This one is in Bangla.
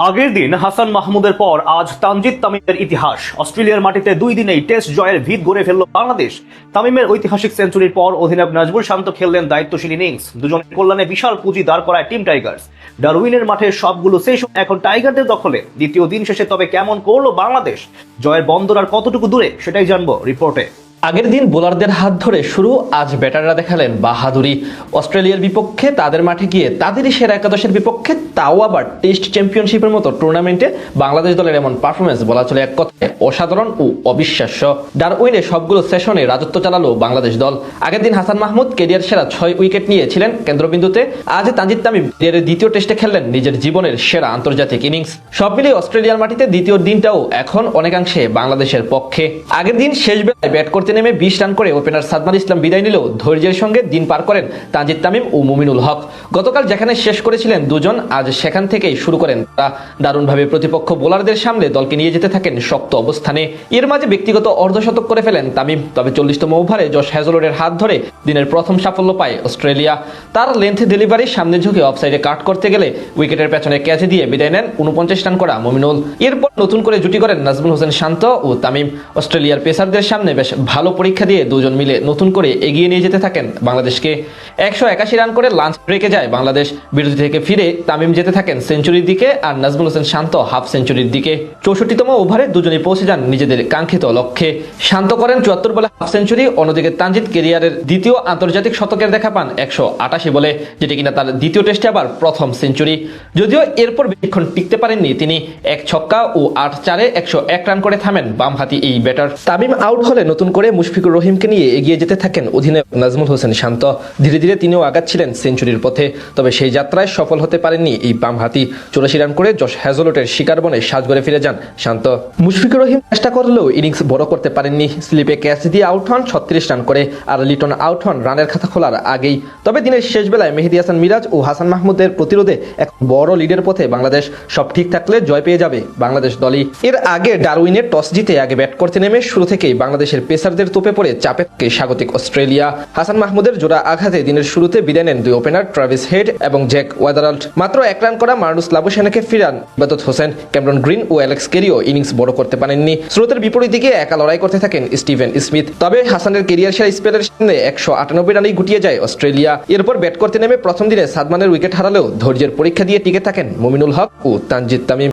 আগের দিন হাসান মাহমুদের পর আজ তানজিদ তামিমের ইতিহাস। অস্ট্রেলিয়ার মাটিতে 2 দিনেই টেস্ট জয়ের ভিত গড়ে ফেলল বাংলাদেশ। তামিমের ঐতিহাসিক সেঞ্চুরির পর অধিনায়ক নাজমুল শান্ত খেললেন দায়িত্বশীল ইনিংস। দুজনের কল্যাণে বিশাল পুঁজি দাঁড় করায় টিম টাইগার্স। ডারউইনের মাঠে সবগুলো সেশন এখন টাইগারদের দখলে। দ্বিতীয় দিন শেষে তবে কেমন করলো বাংলাদেশ, জয়ের বন্দর আর কতটুকু দূরে, সেটাই জানবো রিপোর্টে। আগের দিন বোলারদের হাত ধরে শুরু, আজ ব্যাটাররা দেখালেন বাহাদুরি। অস্ট্রেলিয়ার বিপক্ষে তাদের মাঠে গিয়ে তাদেরই সেরা একাদশের বিপক্ষে, তাও আবার টেস্ট চ্যাম্পিয়নশিপের মতো টুর্নামেন্টে বাংলাদেশ দলের এমন পারফরমেন্স বলা চলে এক কথায় অসাধারণ ও অবিশ্বাস্য। ডারউইনে সবগুলো সেশনে রাজত্ব চালালো বাংলাদেশ দল। আগের দিন হাসান মাহমুদ কেরিয়ার সেরা 6 উইকেট নিয়ে ছিলেন কেন্দ্রবিন্দুতে। আজ তানজিদ তামিম কেরিয়ারের দ্বিতীয় টেস্টে খেললেন নিজের জীবনের সেরা আন্তর্জাতিক ইনিংস। সব মিলিয়ে অস্ট্রেলিয়ার মাটিতে দ্বিতীয় দিনটাও এখন অনেকাংশে বাংলাদেশের পক্ষে। আগের দিন শেষ বেলায় ব্যাট করতে নেমে 20 রান করে ওপেনার সাদমান ইসলাম বিদায় নিলেও ধৈর্যের সঙ্গে দিন পার করেন তানজিদ তামিম ও মুমিনুল হক। গতকাল যেখানে শেষ করেছিলেন দুজন, আজ সেখান থেকেই শুরু করেন তারা। দারুণভাবে প্রতিপক্ষ বোলারদের সামনে দলকে নিয়ে যেতে থাকেন শক্ত অবস্থানে। এর মাঝে ব্যক্তিগত অর্ধশতক করে ফেলেন তামিম। তবে 40তম ওভারে জশ হ্যাজলউডের হাত ধরে দিনের প্রথম সাফল্য পায় অস্ট্রেলিয়া। তার লেন্থ ডেলিভারি সামনে ঝুঁকে অফসাইডে কাট করতে গেলে উইকেটের পেছনে ক্যাচ দিয়ে বিদায় নেন 49 রান করা মুমিনুল। এরপর নতুন করে জুটি করেন নাজমুল হোসেন শান্ত ও তামিম। অস্ট্রেলিয়ার পেসারদের সামনে বেশ ভালো পরীক্ষা দিয়ে দুজন মিলে নতুন করে এগিয়ে নিয়ে যেতে থাকেন বাংলাদেশকে। 181 রান করে লাঞ্চ ব্রেকে যায় বাংলাদেশ। বিরতি থেকে ফিরে তামিম যেতে থাকেন সেঞ্চুরির দিকে, আর নাজমুল হোসেন শান্ত হাফ সেঞ্চুরির দিকে। 64তম ওভারে দুজনেই পৌঁছে যান নিজেদের কাঙ্ক্ষিত লক্ষ্যে। শান্ত করেন 74 বলে হাফ সেঞ্চুরি। অন্যদিকে তানজিদ কেরিয়ারের দ্বিতীয় আন্তর্জাতিক শতকের দেখা পান 188 বলে, যেটি কিনা তার দ্বিতীয় টেস্টে আবার প্রথম সেঞ্চুরি। যদিও এরপর বেশিক্ষণ টিকতে পারেননি তিনি। 1 ছক্কা ও 8 চারে 101 রান করে থামেন বামহাতি এই ব্যাটার। তামিম আউট হলে নতুন করে মুশফিকুর রহিমকে নিয়ে এগিয়ে যেতে থাকেন অধিনায়ক নাজমুল হোসেন শান্ত। ধীরে ধীরে তিনিও আগাচ্ছিলেন সেঞ্চুরির পথে। তবে সেই যাত্রায় সফল হতে পারেননি এই বামহাতি। 84 রান করে জশ হ্যাজলউডের শিকার বনে সাজঘরে ফিরে যান শান্ত। মুশফিকুর রহিম চেষ্টা করলেও ইনিংস বড় করতে পারেননি। স্লিপে ক্যাচ দিয়ে আউট হন 36 রান করে, আর লিটন আউট হন রানের খাতা খোলার আগেই। তবে দিনের শেষ বেলায় মেহেদী হাসান মিরাজ ও হাসান মাহমুদের প্রতিরোধে এক বড় লিডের পথে বাংলাদেশ। সব ঠিক থাকলে জয় পেয়ে যাবে বাংলাদেশ দলই। এর আগে ডারউইনে টস জিতে আগে ব্যাট করতে নেমে শুরু থেকেই বাংলাদেশের পেসারদের তোপে পড়ে চাপে স্বাগতিক অস্ট্রেলিয়া। হাসান মাহমুদের জোড়া আঘাতে দিনের শুরুতে বিদায় নেন দুই ওপেনার ট্রাভিস হেড এবং জ্যাক ওয়েদারাল্ড। মাত্র 1 রান করা মার্নুস লাবুশেনাকে ফিরান ইবাদত হোসেন। ক্যামেরন গ্রিন ও অ্যালেক্স কেরিও ইনিংস বড় করতে পারেননি। স্রোতের বিপরীত দিকে একা লড়াই করতে থাকেন স্টিভেন স্মিথ। তবে হাসানের কেরিয়ার সেরা স্পেলের সামনে 198 রানেই গুটিয়ে যায় অস্ট্রেলিয়া। এরপর ব্যাট করতে নেমে প্রথম দিনে সাদমানের উইকেট হারালেও ধৈর্যের পরীক্ষা দিয়ে টিকে থাকেন মুমিনুল হক ও তানজিদ তামিম।